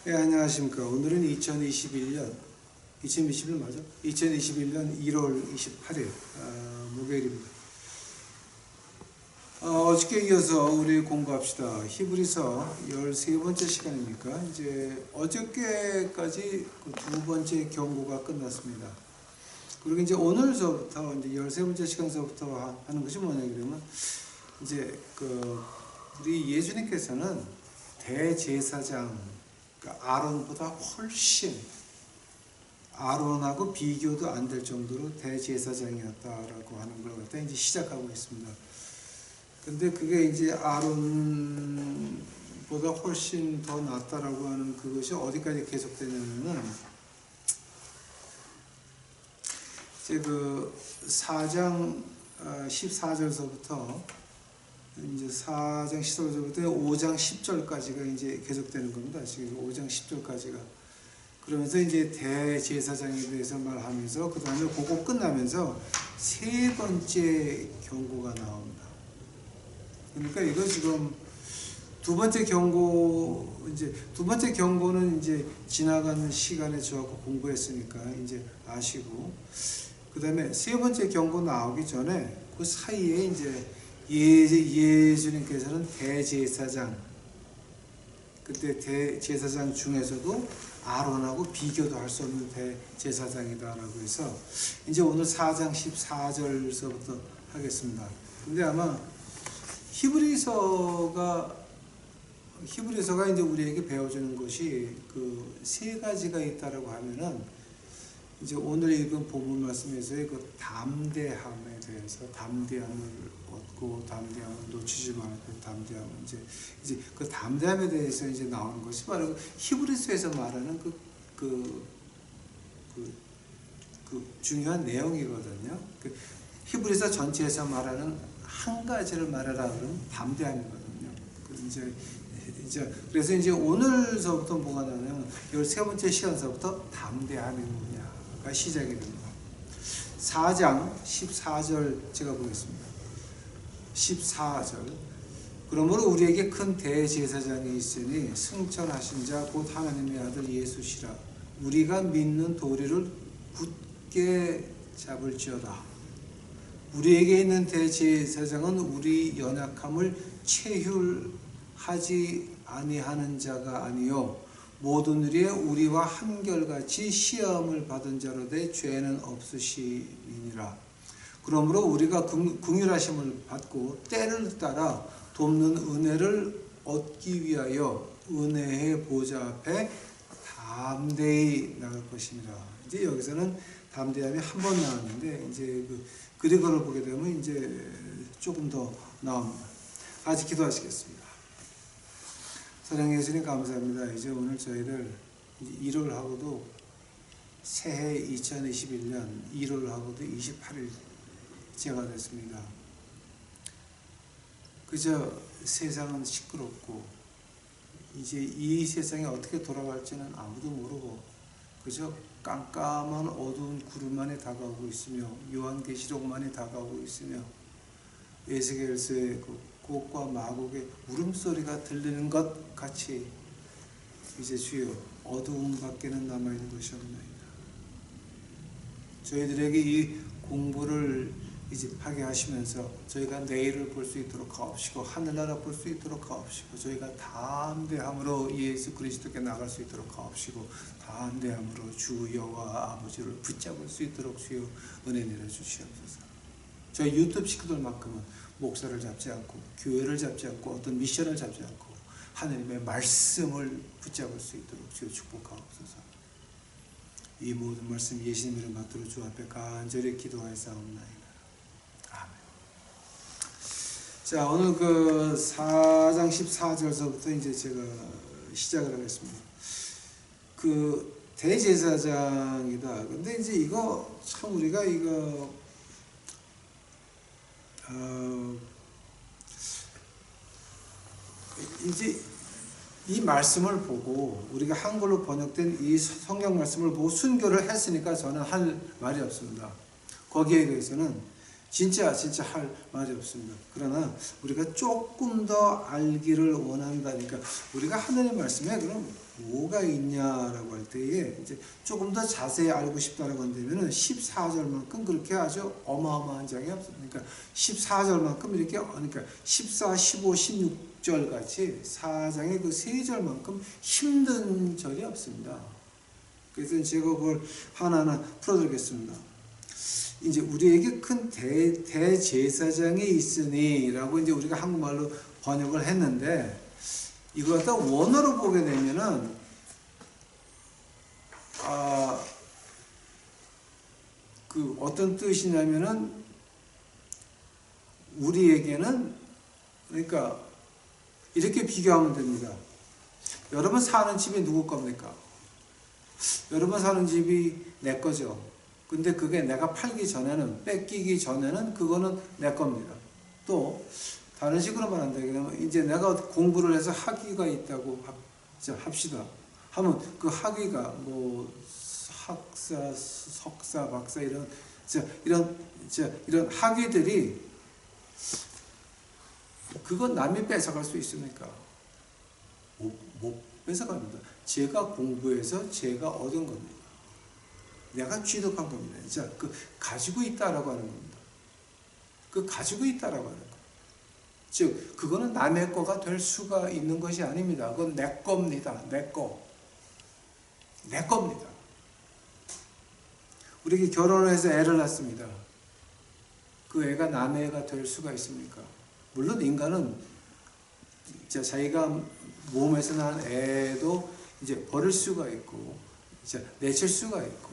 네, 안녕하십니까. 오늘은 2021년 맞아? 2021년 1월 28일 목요일입니다. 어저께 이어서 우리 공부합시다. 히브리서 13번째 시간입니까? 이제 어저께까지 그 두 번째 경고가 끝났습니다. 그리고 이제 오늘서부터 이제 13번째 시간서부터 하는 것이 뭐냐 그러면 이제 우리 예수님께서는 대제사장, 그러니까 아론보다 훨씬, 아론하고 비교도 안 될 정도로 대제사장이었다라고 하는 걸 갖다 이제 시작하고 있습니다. 근데 그게 이제 아론보다 훨씬 더 낫다라고 하는 그것이 어디까지 계속되냐면은 이제 그 4장 14절서부터 이제 4장 14절부터 5장 10절까지가 이제 계속되는 겁니다. 지금 5장 10절까지가. 그러면서 이제 대제사장에 대해서 말하면서 그 다음에 그거 끝나면서 세 번째 경고가 나옵니다. 그러니까 이거 지금 두 번째 경고는 이제 지나가는 시간에 저하고 공부했으니까 이제 아시고, 그 다음에 세 번째 경고 나오기 전에 그 사이에 이제 예수님께서는 대제사장, 그때 대제사장 중에서도 아론하고 비교도 할 수 없는 대제사장이다라고 해서 이제 오늘 4장 14절서부터 하겠습니다. 근데 아마 히브리서가 이제 우리에게 배워주는 것이 그 세 가지가 있다라고 하면은 이제 오늘 읽은 본문 말씀에서의 그 담대함에 대해서, 담대함을 얻고 담대함을 놓치지 말고 담대함을 이제 그 담대함에 대해서 이제 나오는 것이 바로 히브리서에서 말하는 그 중요한 내용이거든요. 그 히브리서 전체에서 말하는 한 가지를 말하라 그러면 담대함이거든요. 그래서 이제 오늘서부터 뭐가 나냐면 13번째 시간서부터 담대함이 뭐냐가 시작이 됩니다. 4장 14절 제가 보겠습니다. 14절. 그러므로 우리에게 큰 대제사장이 있으니 승천하신 자 곧 하나님의 아들 예수시라. 우리가 믿는 도리를 굳게 잡을지어다. 우리에게 있는 대제사장은 우리 연약함을 체휼하지 아니하는 자가 아니요 모든 일에 우리와 한결같이 시험을 받은 자로 돼 죄는 없으시니라. 그러므로 우리가 긍휼하심을 받고 때를 따라 돕는 은혜를 얻기 위하여 은혜의 보좌 앞에 담대히 나갈 것이니라. 이제 여기서는 담대함이 한 번 나왔는데 이제 그리고를 보게 되면 이제 조금 더 나옵니다. 같이 기도하시겠습니다. 사랑해 예수님 감사합니다. 이제 오늘 저희들 1월하고도 새해 2021년 1월하고도 28일째가 됐습니다. 그저 세상은 시끄럽고 이제 이 세상이 어떻게 돌아갈지는 아무도 모르고 그저 깜깜한 어두운 구름만이 다가오고 있으며 요한계시록만이 다가오고 있으며 에스겔서의 곡과 마곡의 울음소리가 들리는 것 같이 이제 주여 어두움 밖에는 남아있는 것이 없나이다. 저희들에게 이 공부를 이제 하게 하시면서 저희가 내일을 볼 수 있도록 하옵시고 하늘나라 볼 수 있도록 하옵시고 저희가 담대함으로 예수 그리스도께 나갈 수 있도록 하옵시고 담대함으로 주 여호와 아버지를 붙잡을 수 있도록 주여 은혜 내려 주시옵소서. 저희 유튜브 식구들만큼은 목사를 잡지 않고 교회를 잡지 않고 어떤 미션을 잡지 않고 하나님의 말씀을 붙잡을 수 있도록 주여 축복하옵소서. 이 모든 말씀 예수님 이름 받들어 주 앞에 간절히 기도하였사옵나이다. 아멘. 자, 오늘 그 4장 14절서부터 이제 제가 시작을 하겠습니다. 그 대제사장이다. 근데 이제 이거 참 우리가 이제 이 말씀을 보고 우리가 한글로 번역된 이 성경 말씀을 보고 순교를 했으니까 저는 할 말이 없습니다. 거기에 대해서는 진짜 할 말이 없습니다. 그러나 우리가 조금 더 알기를 원한다니까 우리가 하나님의 말씀에 그럼 뭐가 있냐라고 할 때에 이제 조금 더 자세히 알고 싶다라고 한다면은 14절만큼 그렇게 아주 어마어마한 장이 없습니다. 그러니까 14절만큼 이렇게 그러니까 14, 15, 16절 같이 4장의 그 3절만큼 힘든 절이 없습니다. 그래서 제가 그걸 하나하나 풀어드리겠습니다. 이제 우리에게 큰 대제사장이 있으니라고 이제 우리가 한국말로 번역을 했는데 이걸 갖다 원어로 보게 되면은 그 어떤 뜻이냐면은 우리에게는 그러니까 이렇게 비교하면 됩니다. 여러분 사는 집이 누구 겁니까? 여러분 사는 집이 내 거죠. 근데 그게 내가 팔기 전에는 뺏기기 전에는 그거는 내 겁니다. 또 다른 식으로 말한다. 그러면 이제 내가 공부를 해서 학위가 있다고 합시다. 하면 그 학위가 뭐 학사, 석사, 박사 이런 학위들이 그건 남이 뺏어갈 수 있습니까? 못 뺏어갑니다. 제가 공부해서 제가 얻은 겁니다. 내가 취득한 겁니다. 자, 그 가지고 있다라고 하는 겁니다. 그 가지고 있다라고 하는 거. 즉, 그거는 남의 거가 될 수가 있는 것이 아닙니다. 그건 내 겁니다. 내 거. 내 겁니다. 우리가 결혼을 해서 애를 낳습니다. 그 애가 남의 애가 될 수가 있습니까? 물론 인간은 자기가 몸에서 난 애도 이제 버릴 수가 있고, 이제 내칠 수가 있고,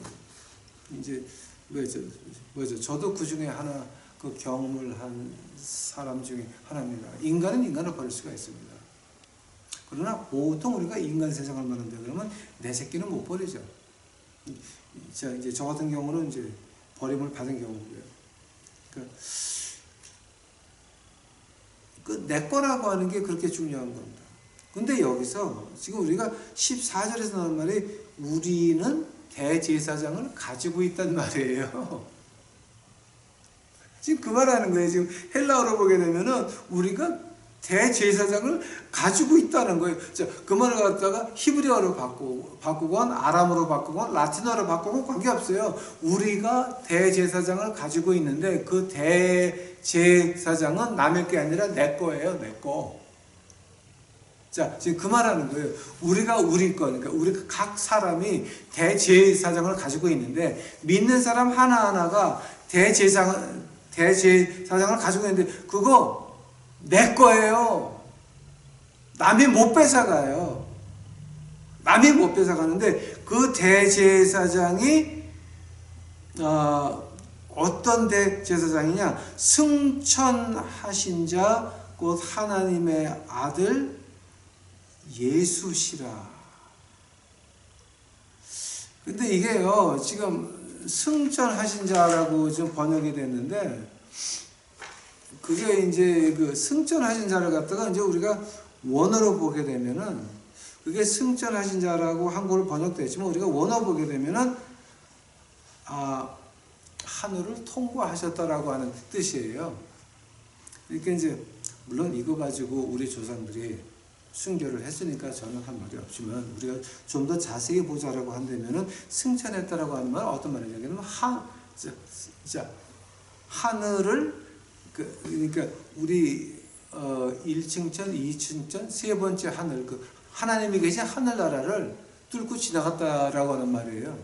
이제 뭐죠? 저도 그 중에 하나 그 경험을 한 사람 중에 하나입니다. 인간은 인간을 버릴 수가 있습니다. 그러나 보통 우리가 인간 세상을 말한다 그러면 내 새끼는 못 버리죠. 이제 저 같은 경우는 이제 버림을 받은 경우고요. 그러니까 그 내 거라고 하는 게 그렇게 중요한 겁니다. 근데 여기서 지금 우리가 14절에서 나오는 말이 우리는 대제사장을 가지고 있단 말이에요. 지금 그 말하는 거예요. 지금 헬라어로 보게 되면은 우리가 대제사장을 가지고 있다는 거예요. 자, 그 말을 갖다가 히브리어로 바꾸건 아람어로 바꾸건 라틴어로 바꾸건 관계없어요. 우리가 대제사장을 가지고 있는데 그 대제사장은 남의 게 아니라 내 거예요. 내 거. 자, 지금 그 말하는 거예요. 우리가 우리 거, 그러니까 우리 각 사람이 대제사장을 가지고 있는데 믿는 사람 하나하나가 대제사장을 가지고 있는데 그거 내 거예요. 남이 못 뺏어가요. 남이 못 뺏어가는데 그 대제사장이 어떤 대제사장이냐? 승천하신 자 곧 하나님의 아들 예수시라. 근데 이게요, 지금 승천하신 자라고 좀 번역이 됐는데, 그게 이제 그 승천하신 자를 갖다가 이제 우리가 원어로 보게 되면은, 그게 승천하신 자라고 한국어로 번역됐지만, 우리가 원어 보게 되면은, 하늘을 통과하셨다라고 하는 뜻이에요. 그러니까 이제, 물론 이거 가지고 우리 조상들이 순교를 했으니까 저는 한 말이 없지만 우리가 좀 더 자세히 보자라고 한다면은 승천했다라고 하는 말은 어떤 말이냐면 하늘을 그러니까 우리 1층천, 2층천, 세 번째 하늘 그 하나님이 계신 하늘나라를 뚫고 지나갔다라고 하는 말이에요.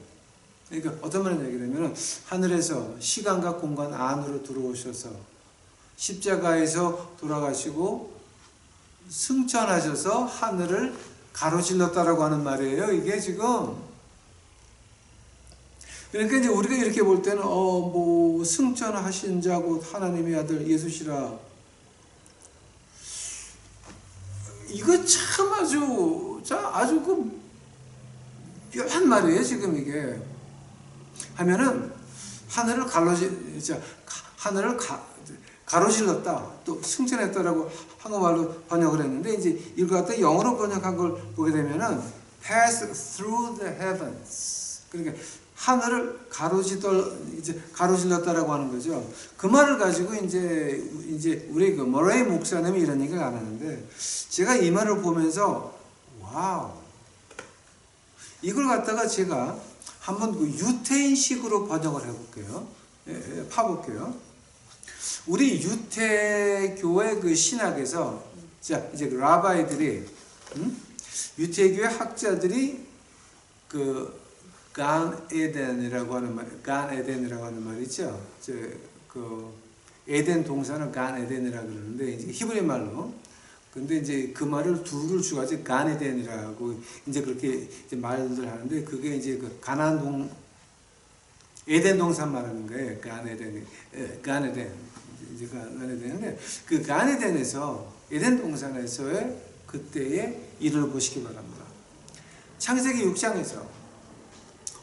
그러니까 어떤 말이냐면 하늘에서 시간과 공간 안으로 들어오셔서 십자가에서 돌아가시고 승천하셔서 하늘을 가로질렀다라고 하는 말이에요. 이게 지금 그러니까 이제 우리가 이렇게 볼 때는 뭐 승천하신 자 곧 하나님의 아들 예수시라. 이거 참 아주 그 묘한 말이에요. 지금 이게 하면은 하늘을 가로질렀다, 또 승천했다라고 한국말로 번역을 했는데, 이제 이걸 갖다 영어로 번역한 걸 보게 되면은 pass through the heavens. 그러니까 하늘을 가로질렀다라고 하는 거죠. 그 말을 가지고 이제 우리 그 머레이 목사님이 이런 얘기를 안 하는데, 제가 이 말을 보면서 와우, 이걸 갖다가 제가 한번 그 유태인식으로 번역을 해볼게요. 파볼게요. 우리 유태교의 그 신학에서, 자, 이제 그 라바이들이, 유태교의 학자들이 그 간 에덴이라고 하는 말 있죠. 그 에덴 동사는 간 에덴이라고 그러는데, 이제 히브리 말로. 근데 이제 그 말을 둘을 주가지고 간 에덴이라고 이제 그렇게 이제 말들 하는데, 그게 이제 그 에덴 동사 말하는 거예요. 간 에덴. 이제 간 에덴인데, 그 간 에덴에서, 에덴 동산에서의 그때의 일을 보시기 바랍니다. 창세기 6장에서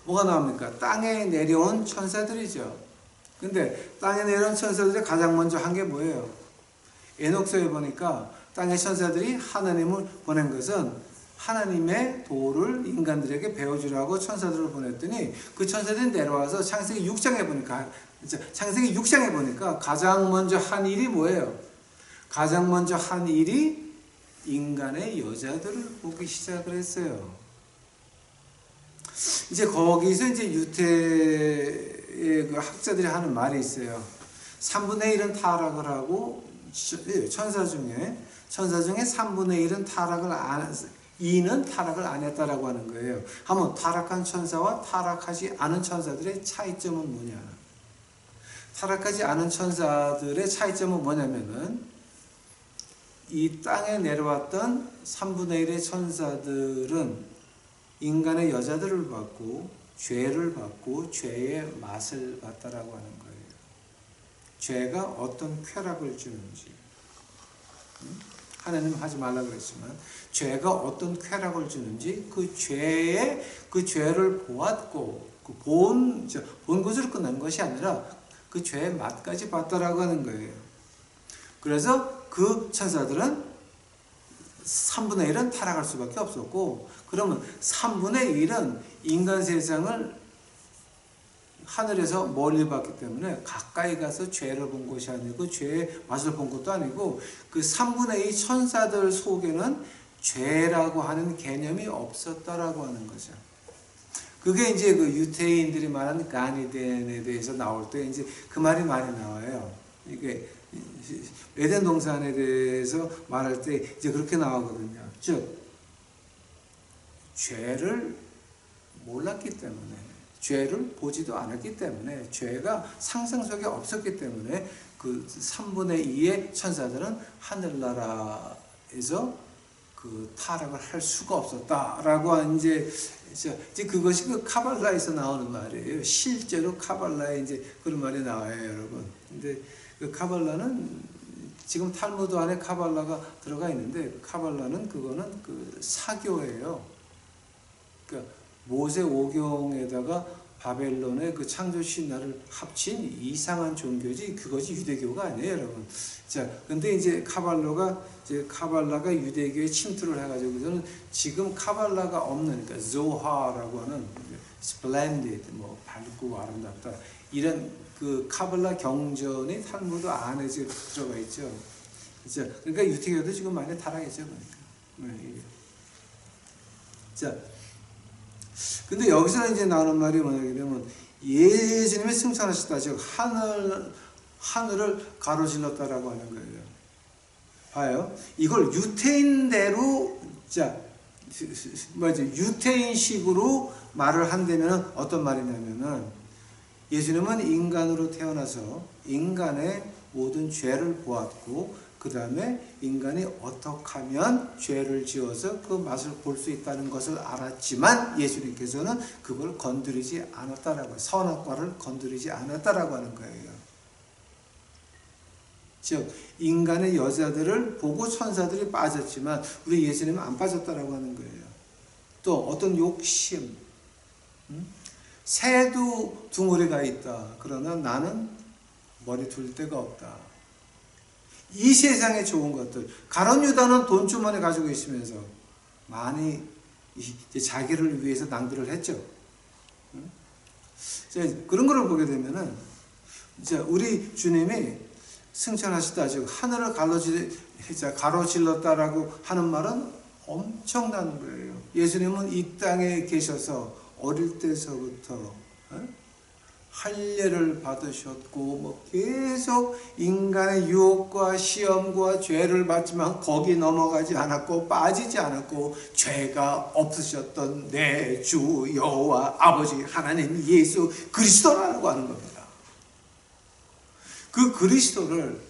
뭐가 나옵니까? 땅에 내려온 천사들이죠. 근데 땅에 내려온 천사들이 가장 먼저 한 게 뭐예요? 에녹서에 보니까 땅의 천사들이 하나님을 보낸 것은 하나님의 도를 인간들에게 배워주라고 천사들을 보냈더니, 그 천사들이 내려와서 창세기 6장에 보니까 가장 먼저 한 일이 뭐예요? 가장 먼저 한 일이 인간의 여자들을 보기 시작을 했어요. 이제 거기서 이제 유태의 그 학자들이 하는 말이 있어요. 3분의 1은 타락을 하고, 천사 중에 3분의 1은 2는 타락을 안 했다라고 하는 거예요. 한번 타락한 천사와 타락하지 않은 천사들의 차이점은 뭐냐? 타락하지 않은 천사들의 차이점은 뭐냐면은, 이 땅에 내려왔던 3분의 1의 천사들은 인간의 여자들을 받고 죄를 받고 죄의 맛을 봤다라고 하는 거예요. 죄가 어떤 쾌락을 주는지, 하나님은 하지 말라고 그랬지만 죄가 어떤 쾌락을 주는지 그 죄를 보았고 본 것으로 끝난 것이 아니라 그 죄의 맛까지 봤다라고 하는 거예요. 그래서 그 천사들은 3분의 1은 타락할 수밖에 없었고, 그러면 3분의 1은 인간 세상을 하늘에서 멀리 봤기 때문에 가까이 가서 죄를 본 것이 아니고 죄의 맛을 본 것도 아니고, 그 3분의 2 천사들 속에는 죄라고 하는 개념이 없었다라고 하는 거죠. 그게 이제 그 유태인들이 말하는 간이덴에 대해서 나올 때 이제 그 말이 많이 나와요. 이게 에덴 동산에 대해서 말할 때 이제 그렇게 나오거든요. 즉, 죄를 몰랐기 때문에, 죄를 보지도 않았기 때문에, 죄가 상상 속에 없었기 때문에 그 3분의 2의 천사들은 하늘나라에서 그 타락을 할 수가 없었다라고 이제 그것이 그 카발라에서 나오는 말이에요. 실제로 카발라에 이제 그런 말이 나와요, 여러분. 근데 그 카발라는 지금 탈무드 안에 카발라가 들어가 있는데, 카발라는 그거는 그 사교예요. 그러니까 모세 오경에다가 바벨론의 그 창조 신화를 합친 이상한 종교지, 그것이 유대교가 아니에요, 여러분. 자, 근데 이제 카발라가 유대교에 침투를 해가지고서는 지금 카발라가 없는, 그러니까 조하라고 하는 splendid, 뭐 밝고 아름답다, 이런 그 카발라 경전이 탈무드 안에 들어가 있죠. 자, 그러니까 유태교도 지금 많이 타락했죠, 그러니까. 자, 근데 여기서 이제 나오는 말이 뭐냐면, 예수님이 승천하셨다, 즉 하늘을 가로질렀다라고 하는 거예요. 봐요. 이걸 유태인대로, 유태인식으로 말을 한다면 어떤 말이냐면은, 예수님은 인간으로 태어나서 인간의 모든 죄를 보았고, 그 다음에 인간이 어떻게 하면 죄를 지어서 그 맛을 볼 수 있다는 것을 알았지만, 예수님께서는 그걸 건드리지 않았다라고, 선악과를 건드리지 않았다라고 하는 거예요. 즉, 인간의 여자들을 보고 천사들이 빠졌지만 우리 예수님은 안 빠졌다라고 하는 거예요. 또 어떤 욕심, 새도 둥어리가 있다, 그러나 나는 머리 둘 데가 없다. 이 세상에 좋은 것들, 가룟 유다는 돈주머니 가지고 있으면서 많이 이제 자기를 위해서 낭비를 했죠. 그런 거를 보게 되면은, 이제 우리 주님이 승천하시다, 즉 하늘을 가로질렀다라고 하는 말은 엄청난 거예요. 예수님은 이 땅에 계셔서 어릴 때서부터 할례를 받으셨고 뭐 계속 인간의 유혹과 시험과 죄를 받지만 거기 넘어가지 않았고 빠지지 않았고 죄가 없으셨던 내 주 여호와 아버지 하나님 예수 그리스도라고 하는 겁니다. 그 그리스도를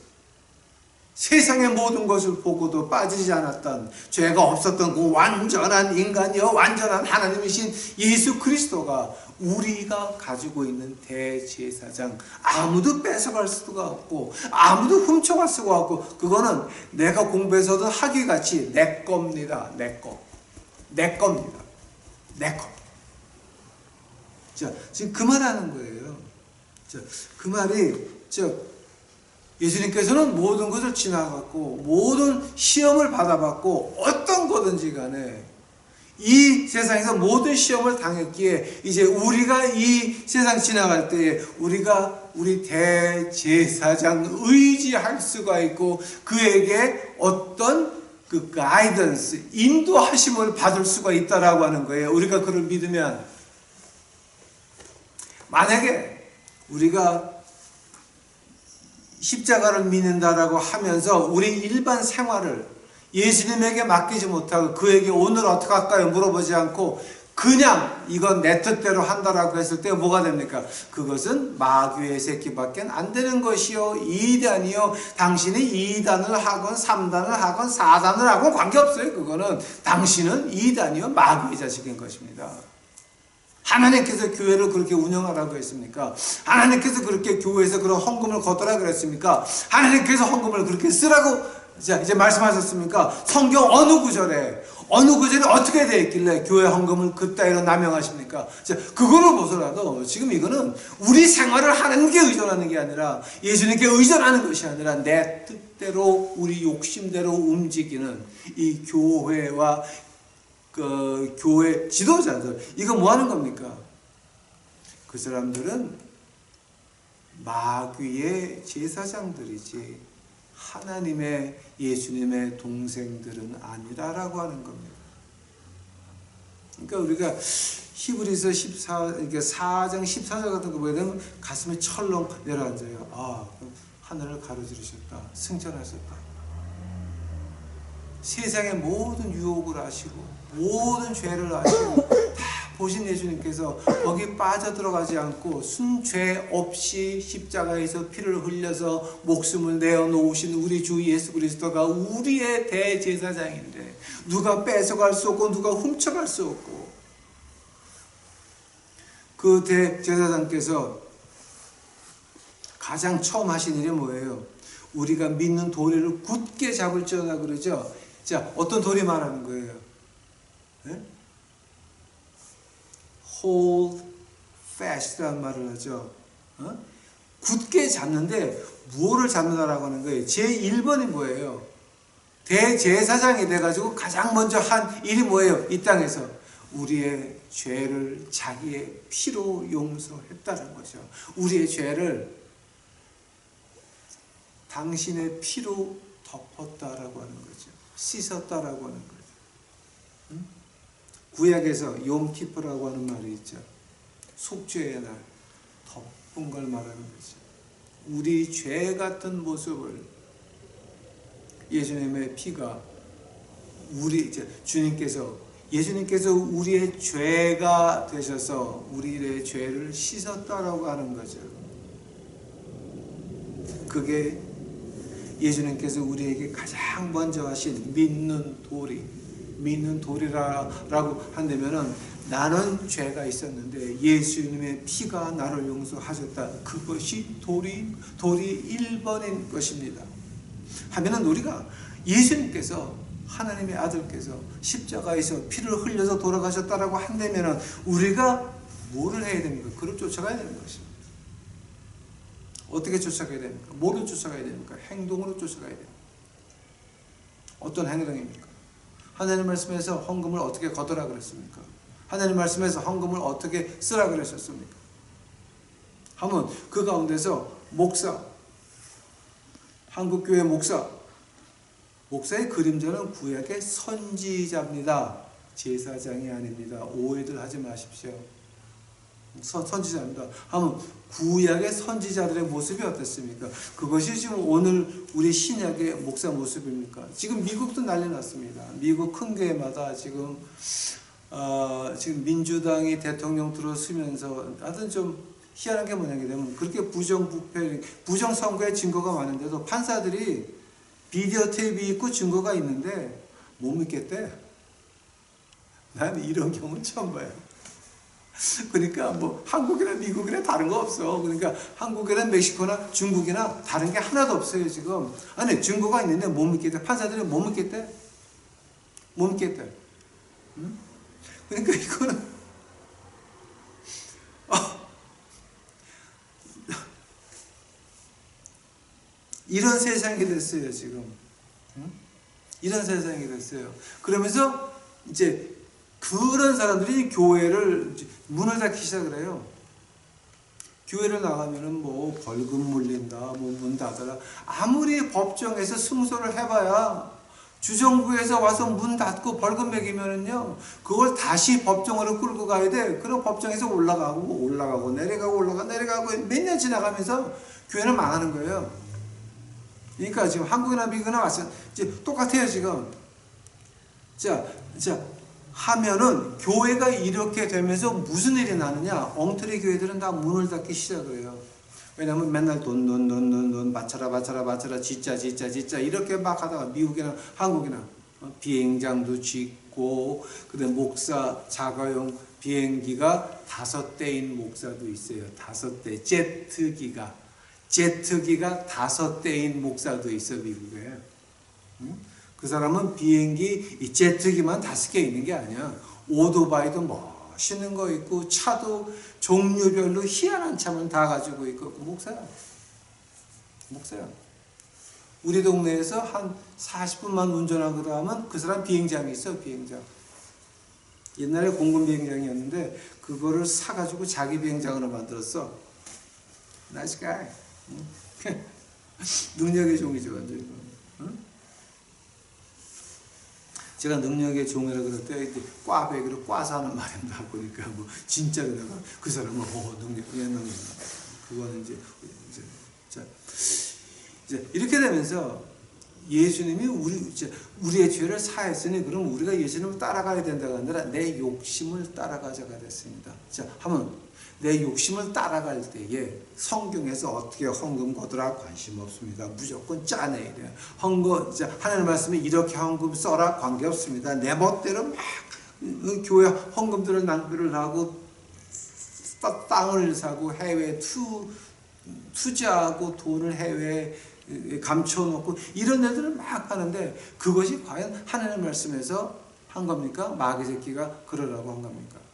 세상의 모든 것을 보고도 빠지지 않았던 죄가 없었던 그 완전한 인간이요 완전한 하나님이신 예수 그리스도가 우리가 가지고 있는 대제사장, 아무도 뺏어갈 수가 없고 아무도 훔쳐갈 수가 없고 그거는 내가 공부해서도 학위같이 내 겁니다. 내 겁니다. 내 거. 자, 지금 그 말하는 거예요. 자, 그 말이 예수님께서는 모든 것을 지나갔고 모든 시험을 받아봤고 어떤 거든지 간에 이 세상에서 모든 시험을 당했기에 이제 우리가 이 세상 지나갈 때에 우리가 우리 대제사장 의지할 수가 있고 그에게 어떤 그 가이던스, 인도하심을 받을 수가 있다라고 하는 거예요. 우리가 그를 믿으면 만약에 우리가 십자가를 믿는다라고 하면서 우리 일반 생활을 예수님에게 맡기지 못하고 그에게 오늘 어떻게 할까요? 물어보지 않고 그냥 이건 내 뜻대로 한다라고 했을 때 뭐가 됩니까? 그것은 마귀의 새끼밖에 안 되는 것이요. 이단이요. 당신이 2단을 하건 3단을 하건 4단을 하건 관계없어요. 그거는 당신은 이단이요. 마귀의 자식인 것입니다. 하나님께서 교회를 그렇게 운영하라고 했습니까? 하나님께서 그렇게 교회에서 그런 헌금을 걷더라 그랬습니까? 하나님께서 헌금을 그렇게 쓰라고 이제 말씀하셨습니까? 성경 어느 구절에 어떻게 되어 있길래 교회 헌금을 그따위로 남용하십니까? 자, 그거를 보더라도 지금 이거는 우리 생활을 하는 게 의존하는 게 아니라 예수님께 의존하는 것이 아니라 내 뜻대로 우리 욕심대로 움직이는 이 교회와 그 교회 지도자들, 이거 뭐 하는 겁니까? 그 사람들은 마귀의 제사장들이지 하나님의 예수님의 동생들은 아니라라고 하는 겁니다. 그러니까 우리가 히브리서 4장 14절 같은 거 보게 되면 가슴이 철렁 내려앉아요. 아, 하늘을 가로지르셨다. 승천하셨다. 세상의 모든 유혹을 아시고 모든 죄를 아시고 다 보신 예수님께서 거기 빠져들어가지 않고 순죄 없이 십자가에서 피를 흘려서 목숨을 내어놓으신 우리 주 예수 그리스도가 우리의 대제사장인데 누가 뺏어갈 수 없고 누가 훔쳐갈 수 없고 그 대제사장께서 가장 처음 하신 일이 뭐예요? 우리가 믿는 도리를 굳게 잡을지어다 그러죠. 자, 어떤 도리 말하는 거예요? 네? Hold fast라는 말을 하죠. 굳게 잡는데 무엇을 잡는다라고 하는 거예요? 제1번이 뭐예요? 대제사장이 돼가지고 가장 먼저 한 일이 뭐예요? 이 땅에서 우리의 죄를 자기의 피로 용서했다는 거죠. 우리의 죄를 당신의 피로 덮었다라고 하는 거죠. 씻었다라고 하는 거죠. 구약에서 욤키프라고 하는 말이 있죠. 속죄의 날, 덮은 걸 말하는 거죠. 우리 죄 같은 모습을 예수님의 피가 예수님께서 우리의 죄가 되셔서 우리의 죄를 씻었다라고 하는 거죠. 그게 예수님께서 우리에게 가장 먼저 하신 믿는 도리라고 한다면은 나는 죄가 있었는데 예수님의 피가 나를 용서하셨다. 그것이 도리 1번인 것입니다. 하면은 우리가 예수님께서 하나님의 아들께서 십자가에서 피를 흘려서 돌아가셨다라고 한다면은 우리가 뭐를 해야 됩니까? 그를 쫓아가야 되는 것입니다. 어떻게 쫓아가야 됩니까? 뭐를 쫓아가야 됩니까? 행동으로 쫓아가야 됩니다. 어떤 행동입니까? 하나님 말씀에서 헌금을 어떻게 거두라 그랬습니까? 하나님 말씀에서 헌금을 어떻게 쓰라 그러셨습니까? 하면 그 가운데서 목사, 한국교회 목사의 그림자는 구약의 선지자입니다. 제사장이 아닙니다. 오해들 하지 마십시오. 선지자입니다. 하면 구약의 선지자들의 모습이 어떻습니까? 그것이 지금 오늘 우리 신약의 목사 모습입니까? 지금 미국도 난리 났습니다. 미국 큰 교회마다 지금 민주당이 대통령 들어서면서 하여튼 좀 희한한 게 뭐냐게 되면 그렇게 부정선거의 증거가 많은데도 판사들이 비디오 테이프 있고 증거가 있는데 못 믿겠대. 난 이런 경우는 처음 봐요. 그러니까 뭐 한국이나 미국이나 다른 거 없어. 그러니까 한국이나 멕시코나 중국이나 다른 게 하나도 없어요 지금. 아니 증거가 있는데 못 믿겠대. 판사들이 못 믿겠대. 못 믿겠대. 응? 그러니까 이거는 이런 세상이 됐어요 지금. 응? 이런 세상이 됐어요. 그러면서 이제 그런 사람들이 교회를 문을 닫기 시작을 해요. 교회를 나가면은 뭐 벌금 물린다, 뭐 문 닫아라. 아무리 법정에서 승소를 해봐야 주정부에서 와서 문 닫고 벌금 매기면은요, 그걸 다시 법정으로 끌고 가야 돼. 그럼 법정에서 올라가고 내려가고 몇 년 지나가면서 교회는 망하는 거예요. 그러니까 지금 한국이나 미국이나 마찬가지, 이제 똑같아요 지금. 자 하면은 교회가 이렇게 되면서 무슨 일이 나느냐? 엉터리 교회들은 다 문을 닫기 시작을 해요. 왜냐면 맨날 돈 바쳐라 진짜 이렇게 막 하다가 미국이나 한국이나 비행장도 짓고, 그다음에 목사 자가용 비행기가 5대인 목사도 있어요. 5대 제트기가 5대인 목사도 있어 미국에. 응? 그 사람은 비행기 이 제트기만 5개 있는 게 아니야. 오토바이도 멋있는 거 있고 차도 종류별로 희한한 차만 다 가지고 있고. 목사야. 우리 동네에서 한 40분만 운전하고 하면 그 사람 비행장이 있어. 비행장. 옛날에 공군 비행장이었는데 그거를 사가지고 자기 비행장으로 만들었어. 나이스 가이. 능력의 종이죠 완전히. 응? 제가 능력의 종이라 그럴 때 꽈배기로 꽈서 하는 말입니다. 보니까 뭐 진짜로 내가 그 사람은 능력. 그거는 이제 이렇게 되면서 예수님이 우리의 죄를 사했으니 그럼 우리가 예수님을 따라가야 된다가 아니라 내 욕심을 따라가자가 됐습니다. 자, 한번 내 욕심을 따라갈 때에 성경에서 어떻게 헌금 거두라 관심 없습니다. 무조건 짜내 이래요. 하나님 말씀에 이렇게 헌금 써라 관계없습니다. 내 멋대로 막 교회 헌금들을 낭비를 하고 땅을 사고 해외 투자하고 돈을 해외에 감춰놓고 이런 애들을 막 하는데 그것이 과연 하나님 말씀에서 한 겁니까? 마귀 새끼가 그러라고 한 겁니까?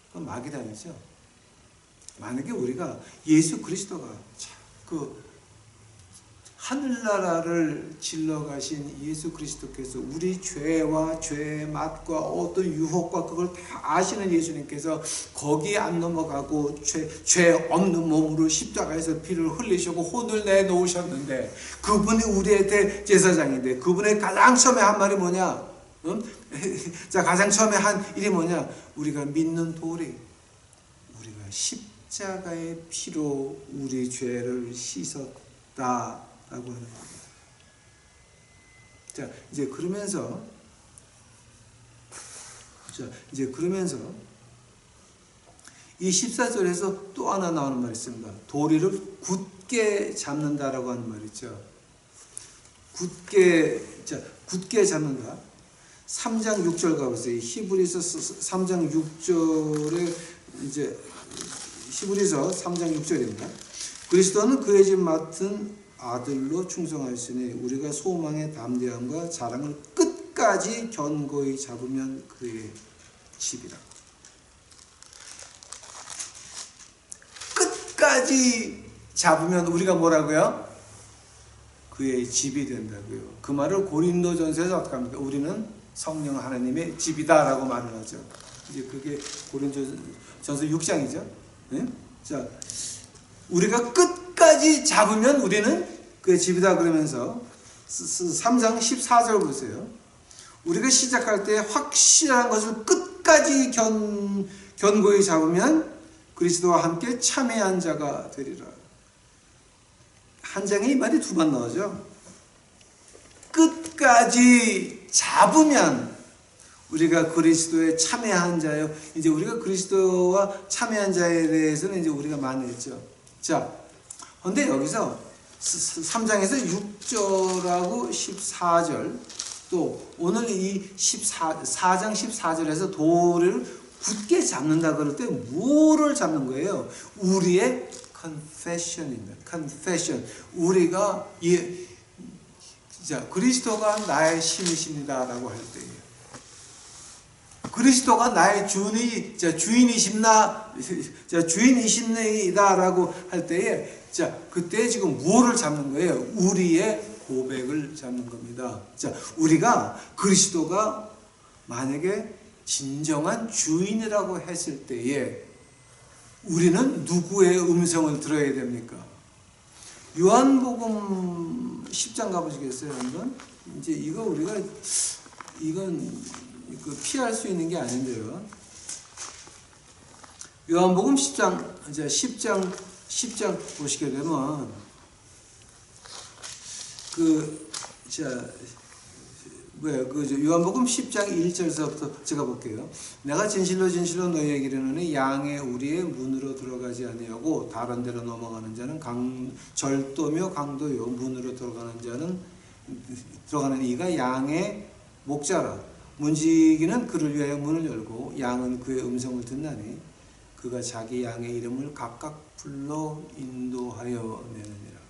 그건 마귀단이죠. 만약에 우리가 예수 그리스도가 그 하늘나라를 질러 가신 예수 그리스도께서 우리 죄와 죄의 맛과 어떤 유혹과 그걸 다 아시는 예수님께서 거기에 안 넘어가고 죄 없는 몸으로 십자가에서 피를 흘리시고 혼을 내놓으셨는데 그분이 우리의 대제사장인데 그분의 가장 처음에 한 말이 뭐냐? 자, 가장 처음에 한 일이 뭐냐? 우리가 믿는 도리, 우리가 십자가의 피로 우리 죄를 씻었다라고 하는 겁니다. 자, 이제 그러면서 이 14절에서 또 하나 나오는 말이 있습니다. 도리를 굳게 잡는다라고 하는 말 있죠. 굳게 잡는다. 3장 6절 가보세요. 히브리서 3장 6절에 이제 히브리서 3장 6절입니다. 그리스도는 그의 집 맡은 아들로 충성하였으니 우리가 소망의 담대함과 자랑을 끝까지 견고히 잡으면 그의 집이라. 끝까지 잡으면 우리가 뭐라고요? 그의 집이 된다고요. 그 말을 고린도전서에서 어떻게 합니까? 우리는 성령 하나님의 집이다라고 말을 하죠. 이제 그게 고린도전서 6장이죠. 네? 자, 우리가 끝까지 잡으면 우리는 그의 집이다 그러면서 3장 14절 보세요. 우리가 시작할 때 확실한 것을 끝까지 견고히 잡으면 그리스도와 함께 참여한 자가 되리라. 한 장에 이 말이 두 번 나오죠. 끝까지 잡으면 우리가 그리스도에 참여한 자요. 이제 우리가 그리스도와 참여한 자에 대해서는 이제 우리가 많이 했죠. 자, 그런데 여기서 3장에서 6절하고 14절, 또 오늘 이 4장 14절에서 도를 굳게 잡는다 그럴 때 뭐를 잡는 거예요? 우리의 confession입니다. confession. 우리가 그리스도가 나의 신이십니다 라고 할 때예요. 그리스도가 나의 주인이십니다 라고 할 때에, 그때 지금 뭐를 잡는 거예요? 우리의 고백을 잡는 겁니다. 우리가 그리스도가 만약에 진정한 주인이라고 했을 때에 우리는 누구의 음성을 들어야 됩니까? 요한복음 10장 가보시겠어요, 여러분? 이제 이건 피할 수 있는 게 아닌데요. 요한복음 10장 보시게 되면, 요한복음 10장 1절서부터 제가 볼게요. 내가 진실로 진실로 너희에게 이르노니 양의 우리의 문으로 들어가지 아니하고 다른 데로 넘어가는 자는 절도며 강도요, 문으로 들어가는 이가 양의 목자라. 문지기는 그를 위하여 문을 열고 양은 그의 음성을 듣나니 그가 자기 양의 이름을 각각 불러 인도하여 내느니라.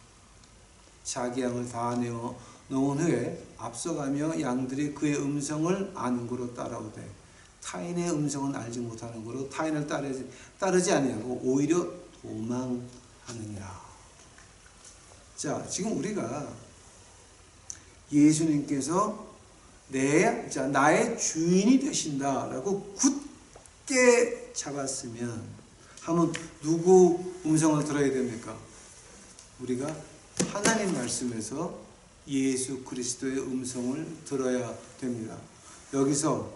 자기 양을 다 내어 놓은 후에 앞서가며 양들이 그의 음성을 아는 고로 따라오되 타인의 음성은 알지 못하는 고로 타인을 따르지 아니하고 오히려 도망하느니라. 자, 지금 우리가 예수님께서 나의 주인이 되신다라고 굳게 잡았으면 하면 누구 음성을 들어야 됩니까? 우리가 하나님 말씀에서 예수 그리스도의 음성을 들어야 됩니다. 여기서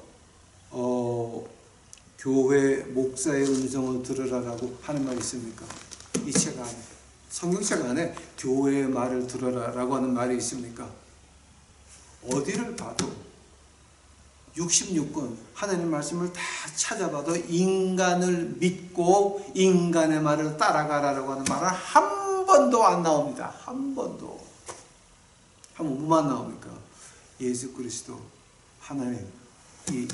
교회 목사의 음성을 들으라라고 하는 말이 있습니까? 이 책 안에, 성경책 안에 교회의 말을 들어라라고 하는 말이 있습니까? 어디를 봐도 66권 하나님 말씀을 다 찾아봐도 인간을 믿고 인간의 말을 따라가라라고 하는 말은 한 번도 안 나옵니다. 한 번도. 하면 뭐만 나옵니까? 예수 그리스도 하나님, 이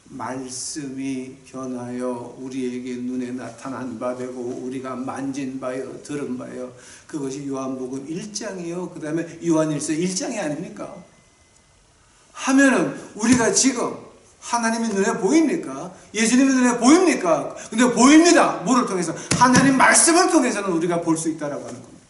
말씀이 변하여 우리에게 눈에 나타난 바 되고 우리가 만진 바요, 들은 바요. 그것이 요한복음 1장이요. 그 다음에 요한일서 1장이 아닙니까? 하면은 우리가 지금 하나님이 눈에 보입니까? 예수님이 눈에 보입니까? 근데 보입니다. 뭐를 통해서? 하나님 말씀을 통해서는 우리가 볼 수 있다라고 하는 겁니다.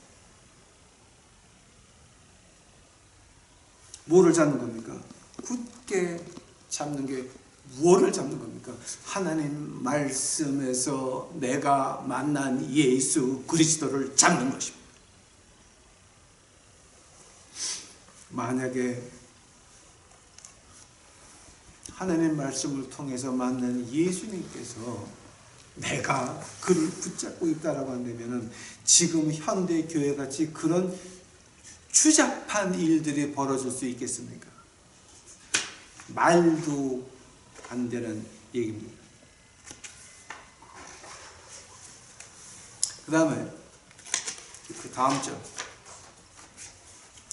뭐를 잡는 겁니까? 굳게 잡는 게 무엇을 잡는 겁니까? 하나님 말씀에서 내가 만난 예수 그리스도를 잡는 것입니다. 만약에 하나님 말씀을 통해서 만난 예수님께서 내가 그를 붙잡고 있다라고 한다면은 지금 현대 교회 같이 그런 추잡한 일들이 벌어질 수 있겠습니까? 말도 안 되는 얘기입니다. 그 다음에 그 다음 절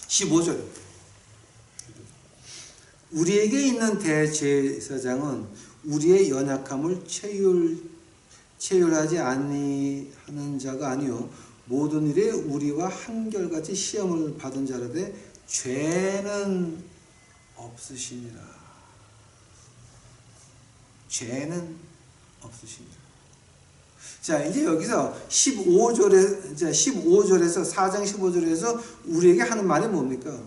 15절 우리에게 있는 대제사장은 우리의 연약함을 체휼하지 아니하는 자가 아니요 모든 일에 우리와 한결같이 시험을 받은 자라되 죄는 없으시니라. 죄는 없으시니라. 자, 이제 여기서 15절에서 4장 15절에서 우리에게 하는 말이 뭡니까?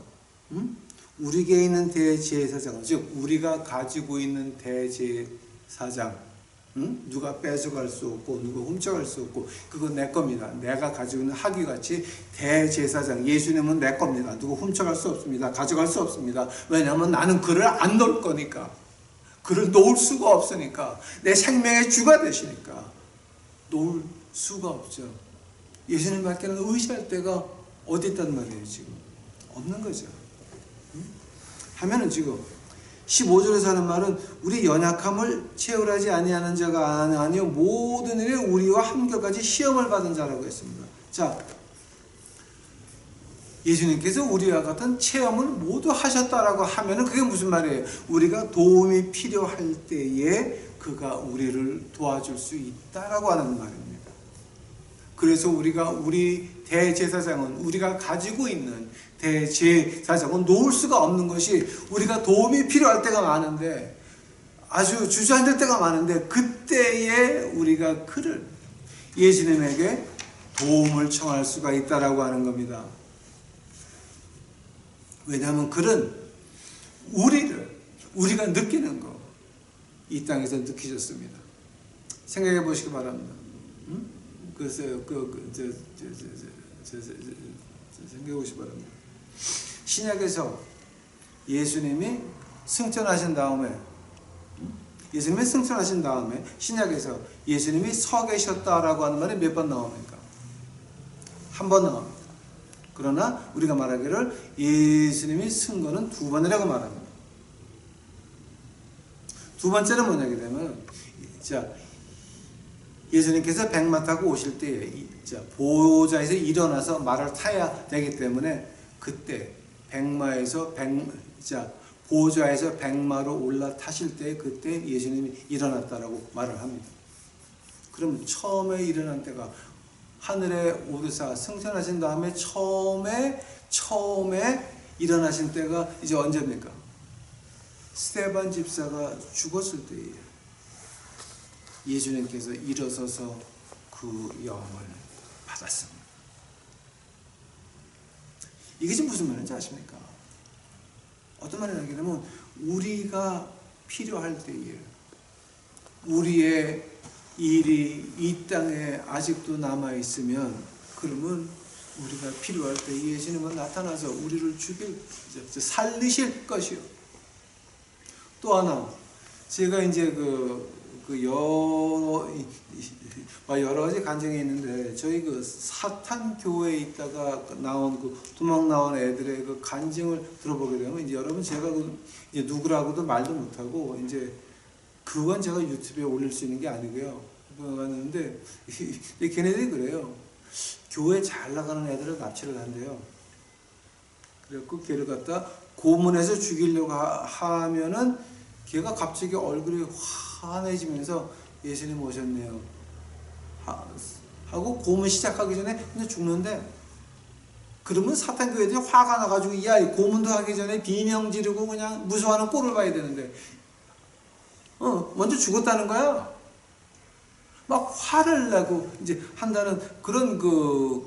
우리에게 있는 대제사장, 즉 우리가 가지고 있는 대제사장, 응? 누가 뺏어갈 수 없고 누가 훔쳐갈 수 없고 그건 내 겁니다. 내가 가지고 있는 학위같이 대제사장 예수님은 내 겁니다. 누가 훔쳐갈 수 없습니다. 가져갈 수 없습니다. 왜냐하면 나는 그를 안 놓을 거니까. 그를 놓을 수가 없으니까. 내 생명의 주가 되시니까 놓을 수가 없죠. 예수님밖에는 의지할 데가 어디 있단 말이에요. 지금 없는 거죠. 응? 하면은 지금 15절에서 하는 말은 우리 연약함을 채울하지 아니하는 자가 아니요 모든 일에 우리와 한결같이 시험을 받은 자라고 했습니다. 자, 예수님께서 우리와 같은 체험을 모두 하셨다라고 하면은 그게 무슨 말이에요? 우리가 도움이 필요할 때에 그가 우리를 도와줄 수 있다라고 하는 말입니다. 그래서 우리 대제사장은 우리가 가지고 있는 대제사장은 놓을 수가 없는 것이 우리가 도움이 필요할 때가 많은데 아주 주저앉을 때가 많은데 그때에 우리가 그를 예수님에게 도움을 청할 수가 있다라고 하는 겁니다. 왜냐하면 그는 우리가 느끼는 거 이 땅에서 느끼셨습니다. 생각해 보시기 바랍니다. 글쎄요, 생각해 보시기 바랍니다. 신약에서 예수님이 승천하신 다음에 신약에서 예수님이 서 계셨다라고 하는 말이 몇 번 나옵니까? 한 번 나옵니다. 그러나 우리가 말하기를 예수님이 쓴 거는 두 번이라고 말합니다. 두 번째는 뭐냐게 되면 예수님께서 백마 타고 오실 때 보좌에서 일어나서 말을 타야 되기 때문에 그때 보좌에서 백마로 올라타실 때 그때 예수님이 일어났다라고 말을 합니다. 그럼 처음에 일어난 때가 하늘에 오르사 승천하신 다음에 처음에 일어나신 때가 이제 언제입니까? 스데반 집사가 죽었을 때예요. 예수님께서 일어서서 그 영을 받았습니다. 이게 지금 무슨 말인지 아십니까? 어떤 말이냐 하면 우리가 필요할 때에 우리의 일이 이 땅에 아직도 남아있으면 그러면 우리가 필요할 때 예수님은 나타나서 우리를 살리실 것이요. 또 하나 제가 이제 여러 가지 간증이 있는데 저희 사탄 교회에 있다가 도망 나온 애들의 간증을 들어보게 되면 이제 여러분 제가 이제 누구라고도 말도 못하고 이제 그건 제가 유튜브에 올릴 수 있는 게 아니고요. 그런데 걔네들이 그래요. 교회 잘 나가는 애들을 납치를 한대요. 그래갖고 걔를 갖다 고문해서 죽이려고 하면은 걔가 갑자기 얼굴이 환해지면서 예수님 오셨네요 하고 고문 시작하기 전에 그냥 죽는데, 그러면 사탄 교회들이 화가 나가지고 야 고문도 하기 전에 비명 지르고 그냥 무서워하는 꼴을 봐야 되는데 먼저 죽었다는 거야. 막 화를 내고 이제 한다는 그런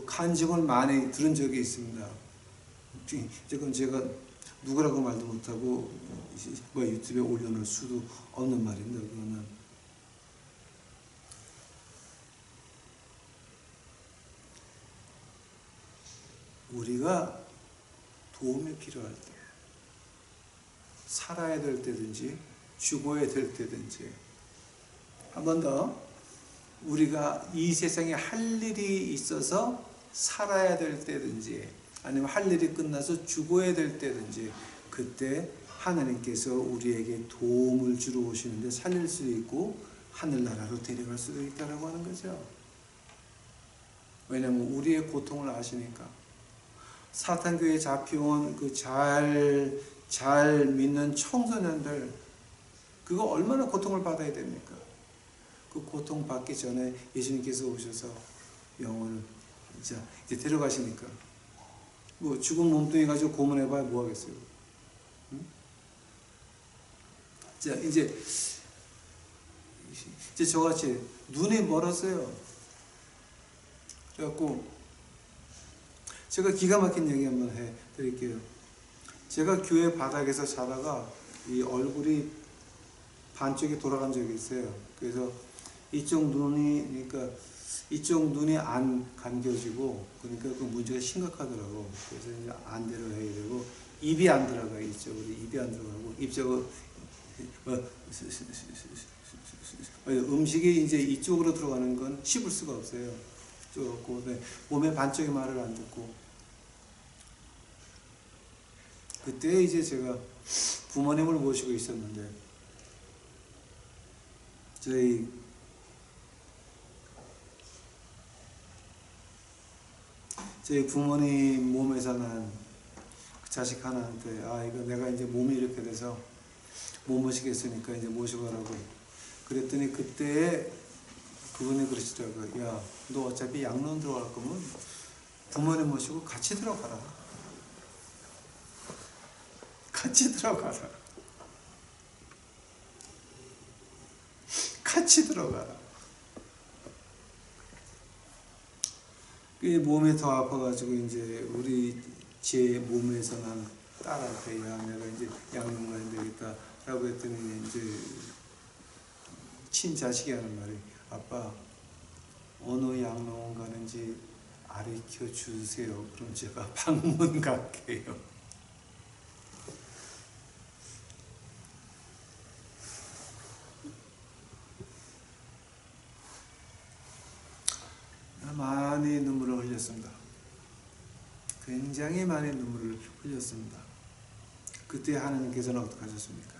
간증을 많이 들은 적이 있습니다. 지금 제가 누구라고 말도 못하고 유튜브에 올려놓을 수도 없는 말인데, 그거는 우리가 도움이 필요할 때, 살아야 될 때든지 죽어야 될 때든지, 한 번 더, 우리가 이 세상에 할 일이 있어서 살아야 될 때든지 아니면 할 일이 끝나서 죽어야 될 때든지 그때 하나님께서 우리에게 도움을 주러 오시는데 살릴 수도 있고 하늘나라로 데려갈 수도 있다라고 하는 거죠. 왜냐하면 우리의 고통을 아시니까. 사탄교회에 잡혀온 잘 믿는 청소년들, 그거 얼마나 고통을 받아야 됩니까? 그 고통 받기 전에 예수님께서 오셔서 영혼을 이제 데려가시니까 죽은 몸뚱이 가지고 고문해봐야 뭐 하겠어요? 응? 자, 이제 저같이 눈이 멀었어요. 그래갖고 제가 기가 막힌 얘기 한번 해드릴게요. 제가 교회 바닥에서 자다가 이 얼굴이 반쪽이 돌아간 적이 있어요. 그래서 이쪽 눈이 그러니까 이쪽 눈이 안 감겨지고 그러니까 그 문제가 심각하더라고. 그래서 이제 안 들어가야 되고 입이 안 들어가 이쪽으로 입이 안 들어가고 이쪽으로 음식이 이제 이쪽으로 들어가는 건 씹을 수가 없어요. 좁고 몸의 반쪽이 말을 안 듣고 그때 이제 제가 부모님을 모시고 있었는데 저희 부모님 몸에서 난 자식 하나한테 이거 내가 이제 몸이 이렇게 돼서 못 모시겠으니까 이제 모시고 가라고 그랬더니 그때 그분이 그러시더라고요. 야, 너 어차피 양론 들어갈 거면 부모님 모시고 같이 들어가라. 같이 들어가라. 같이 들어가라. 몸이 더 아파가지고 이제 제 몸에서 난 딸한테 야 내가 이제 양론 가야 되겠다라고 했더니 이제 친자식이 하는 말이 아빠 어느 양로원 가는지 가르쳐 주세요. 그럼 제가 방문 갈게요. 많이 눈물을 흘렸습니다. 굉장히 많이 눈물을 흘렸습니다. 그때 하나님께서는 어떻게 하셨습니까?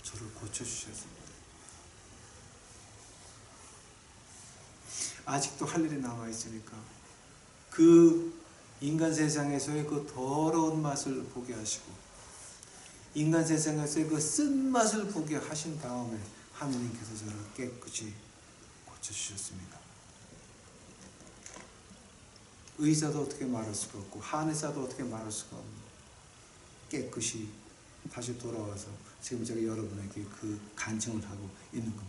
저를 고쳐주셨습니다. 아직도 할 일이 남아있으니까 그 인간 세상에서의 그 더러운 맛을 보게 하시고 인간 세상에서의 그 쓴맛을 보게 하신 다음에 하나님께서 저를 깨끗이 고쳐주셨습니다. 의사도 어떻게 말할 수가 없고 한의사도 어떻게 말할 수가 없고 깨끗이 다시 돌아와서 지금 제가 여러분에게 그 간증을 하고 있는 겁니다.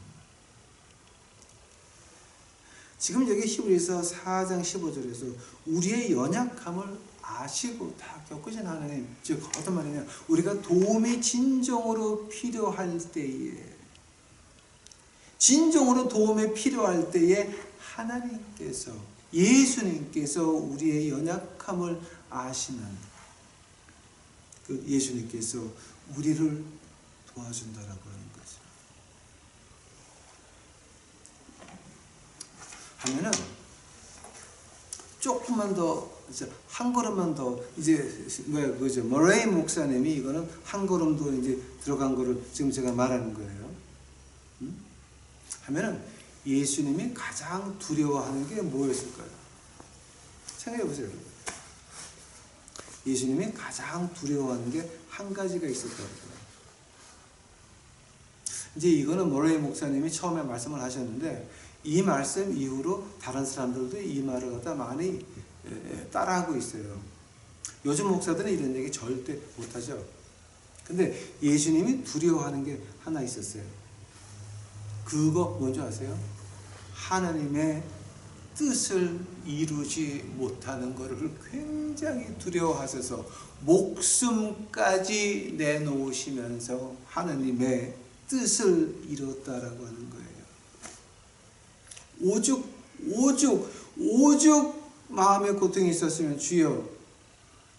지금 여기 히브리서 4장 15절에서 우리의 연약함을 아시고 다 겪으신 하나님, 즉 어떤 말이냐, 우리가 도움이 진정으로 필요할 때에 진정으로 도움이 필요할 때에 하나님께서 예수님께서 우리의 연약함을 아시는 그 예수님께서 우리를 도와준다라고 하는 거죠. 하면은 조금만 더 한 걸음만 더 이제 그죠 머레이 목사님이 이거는 한 걸음 더 이제 들어간 거를 지금 제가 말하는 거예요. 하면은 예수님이 가장 두려워하는 게 뭐였을까요? 생각해 보세요. 예수님이 가장 두려워하는 게 한 가지가 있을 거예요. 이제 이거는 모레이 목사님이 처음에 말씀을 하셨는데 이 말씀 이후로 다른 사람들도 이 말을 갖다 많이 따라하고 있어요. 요즘 목사들은 이런 얘기 절대 못하죠. 근데 예수님이 두려워하는 게 하나 있었어요. 그거 뭔지 아세요? 하나님의 뜻을 이루지 못하는 것을 굉장히 두려워하셔서 목숨까지 내놓으시면서 하나님의 뜻을 이뤘다라고 하는 거예요. 오죽 마음의 고통이 있었으면 주여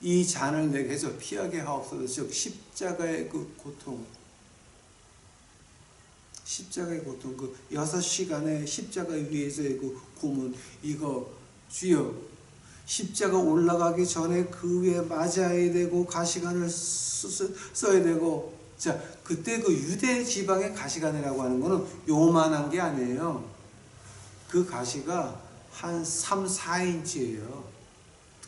이 잔을 내게서 피하게 하옵소서. 즉 십자가의 그 고통, 십자가의 고통, 그 6시간의 십자가 위에서의 그 고문, 이거 주여 십자가 올라가기 전에 그 위에 맞아야 되고 가시관을 써야 되고, 자 그때 그 유대 지방의 가시관이라고 하는 거는 요만한 게 아니에요. 그 가시가 한 3, 4인치예요.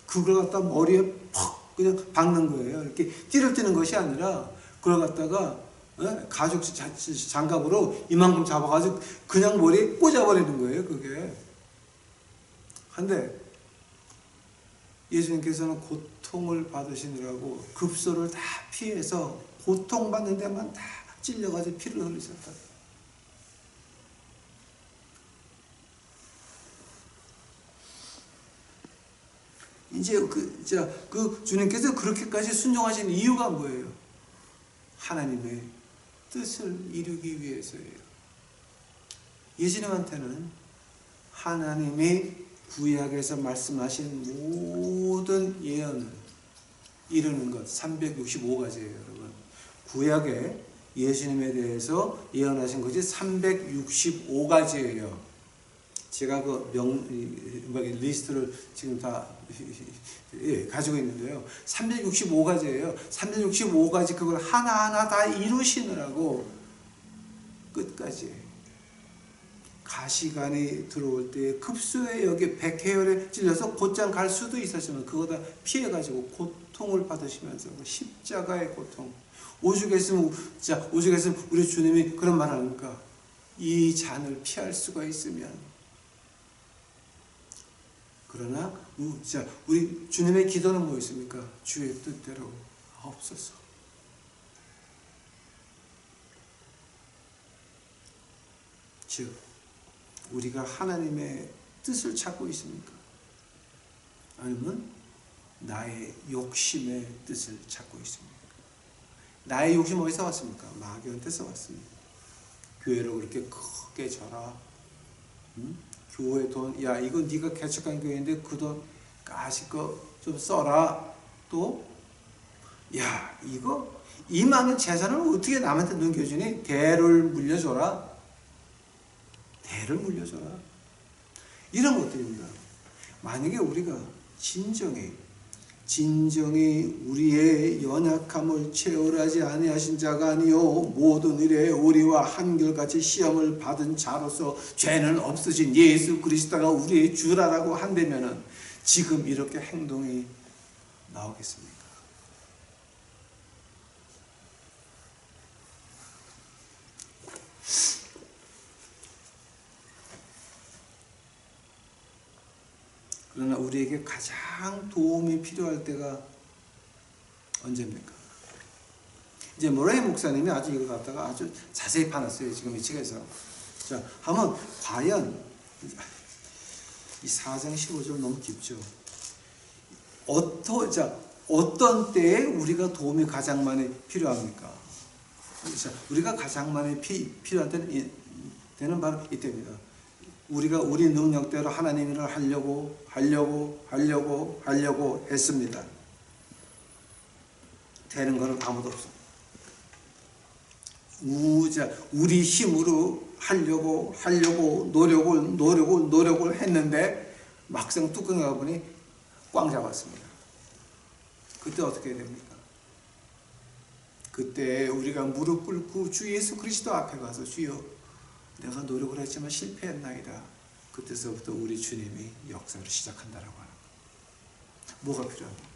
그걸 갖다 머리에 퍽 그냥 박는 거예요. 이렇게 띠를 띠는 것이 아니라 그걸 갖다가 가죽 장갑으로 이만큼 잡아가지고 그냥 머리에 꽂아버리는 거예요. 그게. 근데 예수님께서는 고통을 받으시느라고 급소를 다 피해서 고통받는 데만 다 찔려가지고 피를 흘리셨다. 이제 그 주님께서 그렇게까지 순종하신 이유가 뭐예요? 하나님의 뜻을 이루기 위해서예요. 예수님한테는 하나님이 구약에서 말씀하신 모든 예언을 이루는 것 365가지예요, 여러분. 구약에 예수님에 대해서 예언하신 것이 365가지예요. 제가 그 리스트를 지금 다 가지고 있는데요. 365가지예요. 365가지 그걸 하나하나 다 이루시느라고 끝까지 가시관이 들어올 때 급소에 여기 백해열에 찔려서 곧장 갈 수도 있었지만 그거 다 피해가지고 고통을 받으시면서 십자가의 고통. 오죽했으면 우리 주님이 그런 말 합니까? 이 잔을 피할 수가 있으면. 그러나 우리 주님의 기도는 뭐였습니까? 주의 뜻대로 하옵소서. 즉 우리가 하나님의 뜻을 찾고 있습니까? 아니면 나의 욕심의 뜻을 찾고 있습니까? 나의 욕심 어디서 왔습니까? 마귀한테서 왔습니다. 교회를 그렇게 크게 져라. 교회 돈, 야 이거 네가 개척한 교회인데 그 돈 가실 거 좀 써라. 또 야 이거 이 많은 재산을 어떻게 남한테 넘겨주니? 대를 물려줘라. 대를 물려줘라. 이런 것들입니다. 만약에 우리가 진정히 우리의 연약함을 채울하지 아니하신 자가 아니요 모든 일에 우리와 한결같이 시험을 받은 자로서 죄는 없으신 예수 그리스도가 우리의 주라라고 한다면은 지금 이렇게 행동이 나오겠습니까? 그러나 우리에게 가장 도움이 필요할 때가 언제입니까? 이제 모레이 목사님이 아주 이걸 갖다가 아주 자세히 파놨어요. 지금 이 책에서. 자, 한번 과연 이 4장 15절 너무 깊죠. 어떤 때에 우리가 도움이 가장 많이 필요합니까? 자, 우리가 가장 많이 필요한 때는 바로 이때입니다. 우리가 우리 능력대로 하나님 일을 하려고 했습니다. 되는 것은 아무도 없습니다. 우리 힘으로 하려고 노력을 했는데 막상 뚜껑에 가보니 꽝 잡았습니다. 그때 어떻게 해야 됩니까? 그때 우리가 무릎 꿇고 주 예수 그리스도 앞에 가서 주여 내가 노력을 했지만 실패했나이다. 그때서부터 우리 주님이 역사를 시작한다라고 하는 것. 뭐가 필요합니까?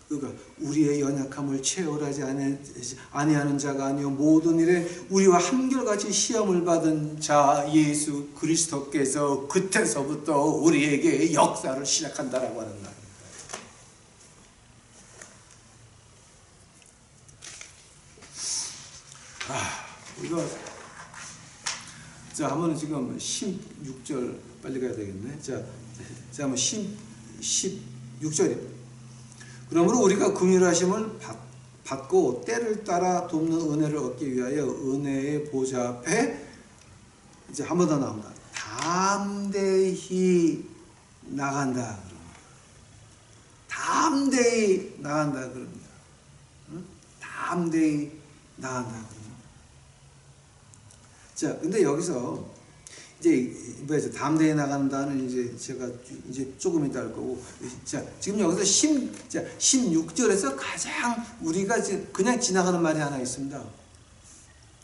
그가 우리의 연약함을 채울하지 아니하는 자가 아니요 모든 일에 우리와 한결같이 시험을 받은 자 예수 그리스도께서 그때서부터 우리에게 역사를 시작한다라고 하는 말입니다. 이거 자 한번 지금 16절 빨리 가야 되겠네. 자 한번 16절입니다. 그러므로 우리가 긍휼하심을 받고 때를 따라 돕는 은혜를 얻기 위하여 은혜의 보좌 앞에 이제 한 번 더 나옵니다. 담대히 나간다 그럽니다. 담대히 나간다 그럽니다. 담대히 나간다 그럽니다. 자, 근데 여기서 이제 담대히 나간다는 이제 제가 이제 조금 이따 할 거고, 자, 지금 여기서 16절에서 가장 우리가 이제 그냥 지나가는 말이 하나 있습니다.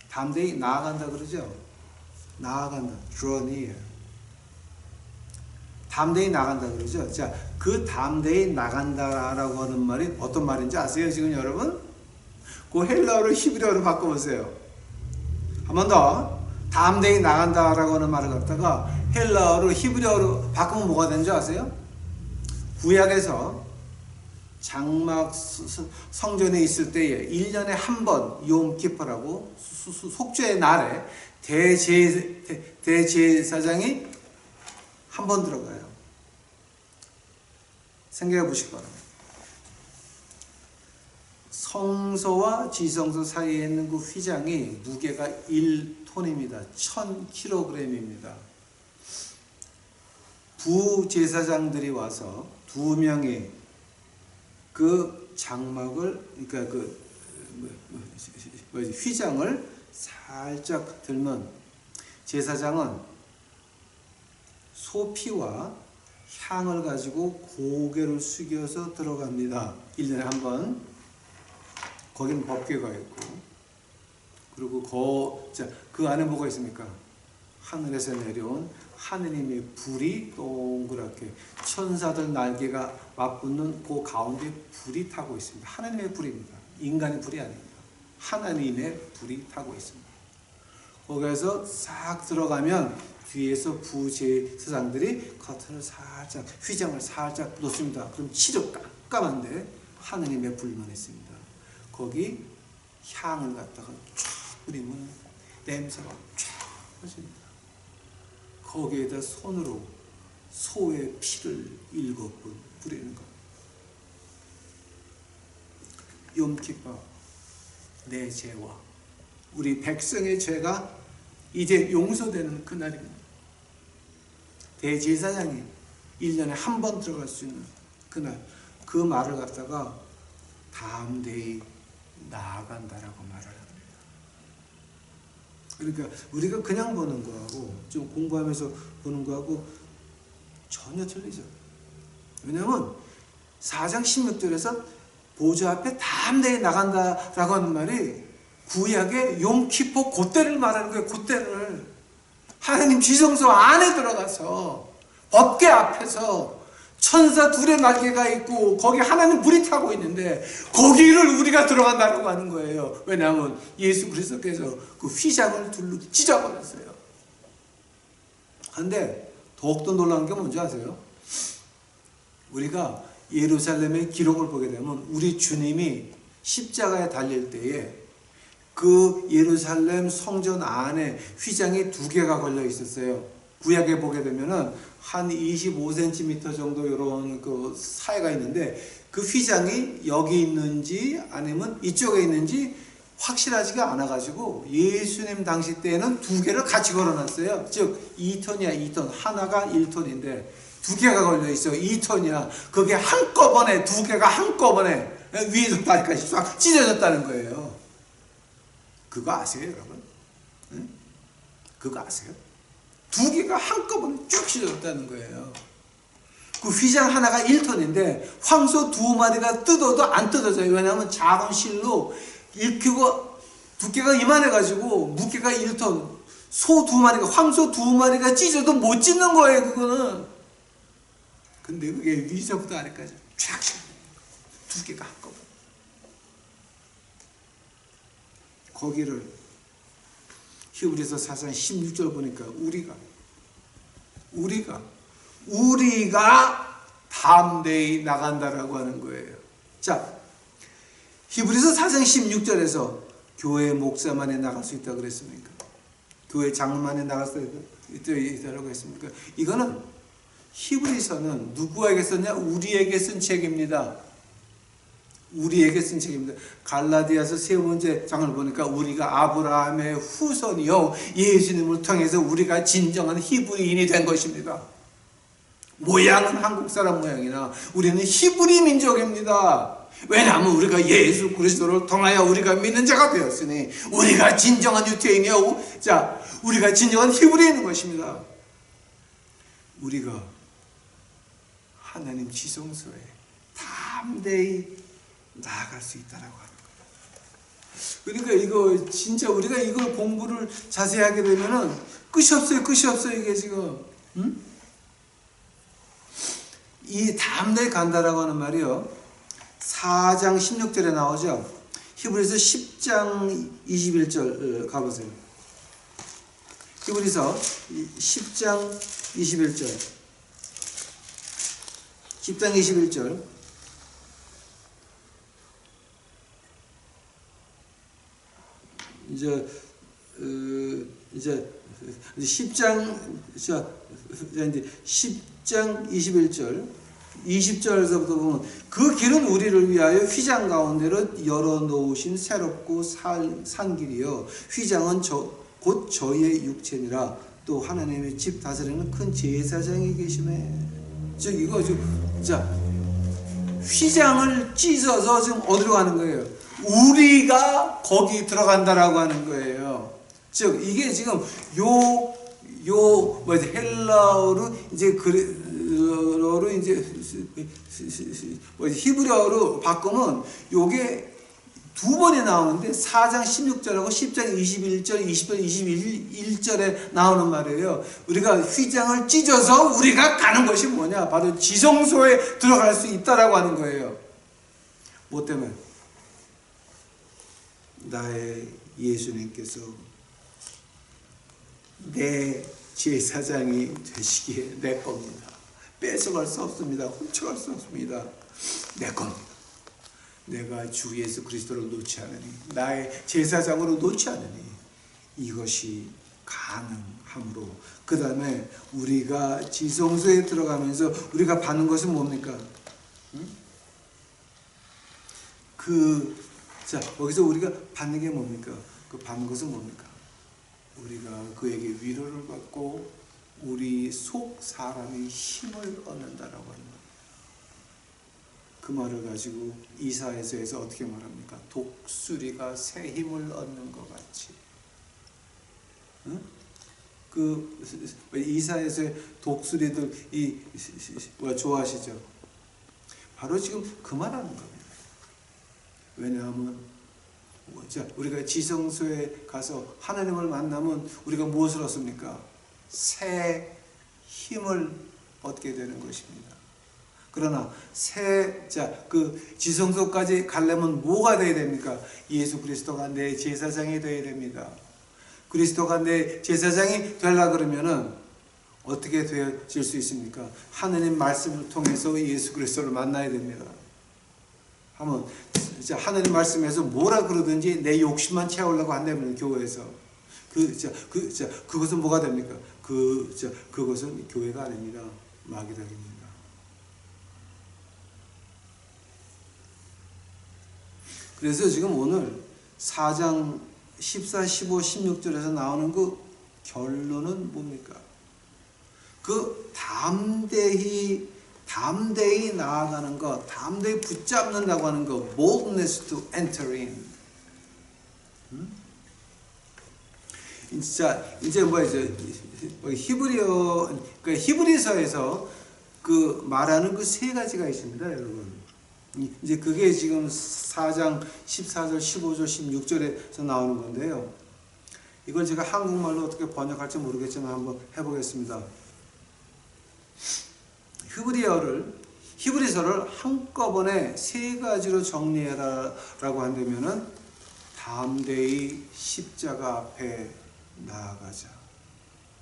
담대히 나아간다 그러죠? 나아간다. draw near. 담대히 나간다 그러죠? 자, 그 담대히 나간다라고 하는 말이 어떤 말인지 아세요? 지금 여러분? 그 헬라어를 히브리어로 바꿔보세요. 한 번 더. 담대히 나간다라고 하는 말을 갖다가 헬라어로 히브리어로 바꾸면 뭐가 되는 줄 아세요? 구약에서 장막 성전에 있을 때에 1년에 한 번 욤키퍼라고 속죄의 날에 대제사장이 한 번 들어가요. 생각해 보시기 바랍니다. 성소와 지성소 사이에 있는 그 휘장이 무게가 1톤입니다. 1000kg입니다. 부제사장들이 와서 2명의 그 장막을, 그러니까 그 휘장을 살짝 들면 제사장은 소피와 향을 가지고 고개를 숙여서 들어갑니다. 1년에 한 번. 거기는 법궤가 있고, 그리고 그 안에 뭐가 있습니까? 하늘에서 내려온 하느님의 불이 동그랗게, 천사들 날개가 맞붙는 그 가운데 불이 타고 있습니다. 하나님의 불입니다. 인간의 불이 아닙니다. 하나님의 불이 타고 있습니다. 거기에서 싹 들어가면 뒤에서 부제사장들이 커튼을 살짝, 휘장을 살짝 놓습니다. 그럼 치료 깜깜한데 하느님의 불만 있습니다. 거기 향을 갖다가 쫙 뿌리면 냄새가 쫙 퍼집니다. 거기에다 손으로 소의 피를 7번 뿌리는 것. 욤키파, 내 죄와 우리 백성의 죄가 이제 용서되는 그날입니다. 대제사장이 1년에 한 번 들어갈 수 있는 그날, 그 말을 갖다가 담대히 나아간다라고 말을 합니다. 그러니까 우리가 그냥 보는 거하고 좀 공부하면서 보는 거하고 전혀 틀리죠. 왜냐하면 4장 16절에서 보좌 앞에 담대히 나간다라고 하는 말이 구약의 욤키포 그때를 말하는 거예요. 그때를 하나님 지성소 안에 들어가서 법궤 앞에서 천사 둘의 날개가 있고 거기 하나님 불이 타고 있는데 거기를 우리가 들어간다고 하는 거예요. 왜냐하면 예수 그리스도께서 그 휘장을 둘로 찢어버렸어요. 그런데 더욱더 놀라운 게 뭔지 아세요? 우리가 예루살렘의 기록을 보게 되면 우리 주님이 십자가에 달릴 때에 그 예루살렘 성전 안에 휘장이 2개가 걸려 있었어요. 구약에 보게 되면은 한 25cm 정도 이런 그 사이가 있는데 그 휘장이 여기 있는지 아니면 이쪽에 있는지 확실하지가 않아가지고 예수님 당시 때에는 2개를 같이 걸어놨어요. 즉 2톤이야 2톤. 하나가 1톤인데 2개가 걸려 있어 2톤이야. 그게 한꺼번에 2개가 한꺼번에 위에서 다리까지 싹 찢어졌다는 거예요. 그거 아세요 여러분? 응? 그거 아세요? 2개가 한꺼번에 쭉 찢어졌다는 거예요. 그 휘장 하나가 1톤인데 황소 2마리가 뜯어도 안 뜯어져요. 왜냐하면 작은 실로 익히고 두께가 이만해가지고 무게가 1톤, 소 2마리가, 황소 2마리가 찢어도 못 찢는 거예요. 그거는. 근데 그게 위서부터 아래까지 쫙 2개가 한꺼번에. 거기를 히브리서 4장 16절 보니까 우리가 담대히 나간다라고 하는 거예요. 자, 히브리서 4장 16절에서 교회 목사만이 나갈 수 있다고 그랬습니까? 교회 장로만이 나갈 수 있다고 했습니까? 이거는 히브리서는 누구에게 썼냐? 우리에게 쓴 책입니다. 우리에게 쓴 책입니다. 갈라디아서 3번째 장을 보니까 우리가 아브라함의 후손이요 예수님을 통해서 우리가 진정한 히브리인이 된 것입니다. 모양은 한국 사람 모양이나 우리는 히브리 민족입니다. 왜냐하면 우리가 예수 그리스도를 통하여 우리가 믿는 자가 되었으니 우리가 진정한 유태인이요, 자, 우리가 진정한 히브리인인 것입니다. 우리가 하나님 지성소에 담대히 나아갈 수 있다라고 하는 거예요. 그러니까 이거 진짜 우리가 이걸 공부를 자세히 하게 되면은 끝이 없어요. 이게 지금. 응? 이 담대히 간다라고 하는 말이요 4장 16절에 나오죠. 히브리서 10장 21절 가보세요. 히브리서 10장 21절. 10장 21절. 이제 10장 21절 20절에서부터 보면 그 길은 우리를 위하여 휘장 가운데로 열어놓으신 새롭고 산 길이요 휘장은 곧 저희의 육체니라. 또 하나님의 집 다스리는 큰 제사장이 계심에. 즉 이거 자 휘장을 찢어서 지금 어디로 가는 거예요? 우리가 거기 들어간다라고 하는 거예요. 즉 이게 지금 헬라어로 이제 그거로 이제 히브리어로 바꾸면 요게 두 번에 나오는데 4장 16절하고 10장 21절, 20절, 21절에 나오는 말이에요. 우리가 휘장을 찢어서 우리가 가는 것이 뭐냐? 바로 지성소에 들어갈 수 있다라고 하는 거예요. 뭐 때문에? 나의 예수님께서 내 제사장이 되시기에 내 겁니다. 뺏어갈 수 없습니다. 훔쳐갈 수 없습니다. 내 겁니다. 내가 주 예수 그리스도를 놓지 않으니 나의 제사장으로 놓지 않으니 이것이 가능하므로 그 다음에 우리가 지성소에 들어가면서 우리가 받는 것은 뭡니까? 자 거기서 우리가 받는 게 뭡니까? 그 받는 것은 뭡니까? 우리가 그에게 위로를 받고 우리 속 사람이 힘을 얻는다라고 하는 거예요. 그 말을 가지고 이사야서에서 어떻게 말합니까? 독수리가 새 힘을 얻는 것 같이. 응? 그 이사야서의 독수리들 좋아하시죠? 바로 지금 그 말하는 겁니다. 왜냐하면 우리가 지성소에 가서 하나님을 만나면 우리가 무엇을 얻습니까? 새 힘을 얻게 되는 것입니다. 그러나 그 지성소까지 가려면 뭐가 되어야 됩니까? 예수 그리스도가 내 제사장이 되어야 됩니다. 그리스도가 내 제사장이 되려고 그러면은 어떻게 되어질 수 있습니까? 하느님 말씀을 통해서 예수 그리스도를 만나야 됩니다. 한번 하느님 말씀에서 뭐라 그러든지 내 욕심만 채우려고 한다면 교회에서 그것은 뭐가 됩니까? 그것은 교회가 아닙니다. 마귀락입니다. 그래서 지금 오늘 4장 14, 15, 16절에서 나오는 그 결론은 뭡니까? 그 담대히 나아가는 것, 담대히 붙잡는다고 하는 것, boldness to enter in. 이제 히브리서에서 그 말하는 그 세 가지가 있습니다, 여러분. 이제 그게 지금 4장 14절, 15절, 16절에서 나오는 건데요. 이걸 제가 한국말로 어떻게 번역할지 모르겠지만 한번 해보겠습니다. 히브리서를 한꺼번에 세 가지로 정리해라라고 한다면은 담대히 십자가 앞에 나아가자.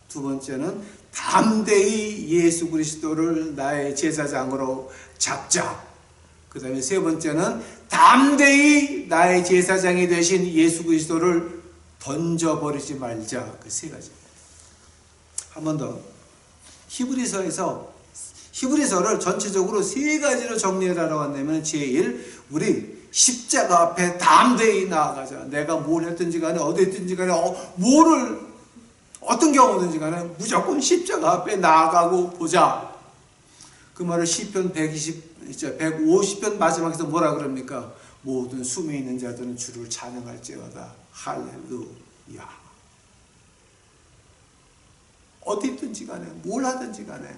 두 번째는 담대히 예수 그리스도를 나의 제사장으로 잡자. 그 다음에 세 번째는 담대히 나의 제사장이 되신 예수 그리스도를 던져버리지 말자. 그 세 가지. 한 번 더. 히브리서를 전체적으로 세 가지로 정리해라라고 한다면 제1, 우리 십자가 앞에 담대히 나아가자. 내가 뭘 했든지 간에 어디 했든지 간에 어떤 경우든지 간에 무조건 십자가 앞에 나아가고 보자. 그 말을 시편 150편 마지막에서 뭐라 그럽니까? 모든 숨이 있는 자들은 주를 찬양할지어다. 할렐루야. 어디 있든지 간에 뭘 하든지 간에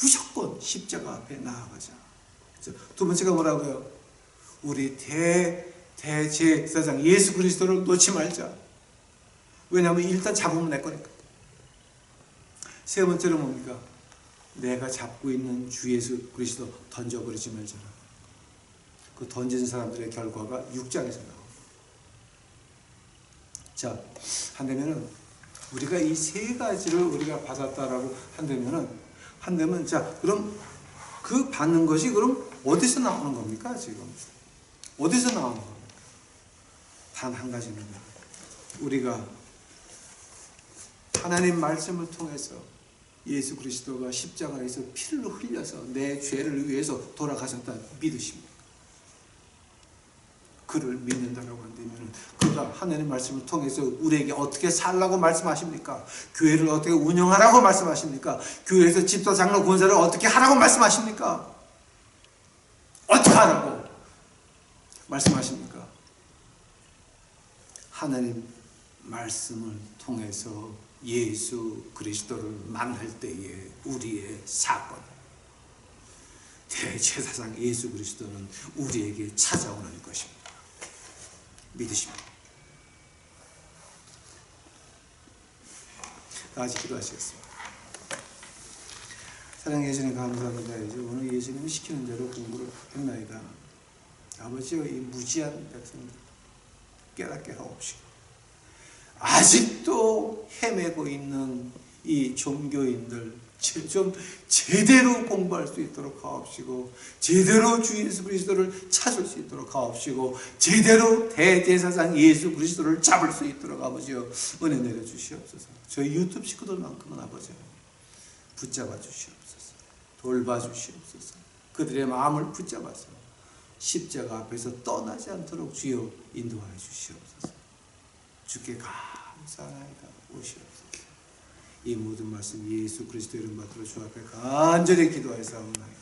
무조건 십자가 앞에 나아가자. 두 번째가 뭐라고요? 우리 대제사장 예수 그리스도를 놓지 말자. 왜냐하면 일단 잡으면 내 거니까. 세 번째는 뭡니까? 내가 잡고 있는 주 예수 그리스도 던져버리지 말자라. 그 던지는 사람들의 결과가 6장에서 나옵니다. 자, 한다면은 우리가 이 세 가지를 우리가 받았다라고 한다면 자, 그럼 그 받는 것이 그럼 어디서 나오는 겁니까? 지금 어디서 나오는 겁니까? 단 한 가지입니다. 우리가 하나님 말씀을 통해서 예수 그리스도가 십자가에서 피를 흘려서 내 죄를 위해서 돌아가셨다 믿으십니까? 그를 믿는다라고 한다면 그가 하나님의 말씀을 통해서 우리에게 어떻게 살라고 말씀하십니까? 교회를 어떻게 운영하라고 말씀하십니까? 교회에서 집사, 장로, 권사를 어떻게 하라고 말씀하십니까? 어떻게 하라고 말씀하십니까? 하나님 말씀을 통해서 예수 그리스도를 만날 때에 우리의 사건, 대제사장 예수 그리스도는 우리에게 찾아오는 것입니다. 믿으십니까? 다 같이 기도하시겠습니다. 사랑해 주님 감사합니다. 이제 오늘 예수님이 시키는 대로 공부를 했나이다. 아버지여, 이 무지한 백성들 깨닫게 하옵시고, 아직도 헤매고 있는 이 종교인들 좀 제대로 공부할 수 있도록 하옵시고, 제대로 주 예수 그리스도를 찾을 수 있도록 하옵시고, 제대로 대제사장 예수 그리스도를 잡을 수 있도록 아버지여 은혜 내려 주시옵소서. 저희 유튜브 식구들만큼은 아버지여 붙잡아 주시옵소서. 돌봐 주시옵소서. 그들의 마음을 붙잡아서 십자가 앞에서 떠나지 않도록 주여 인도하여 주시옵소서. 주께 감사하나이다. 오시옵소서. 이 모든 말씀 예수 그리스도 이름 받들어 주 앞에 간절히 기도하여 사옵나이다.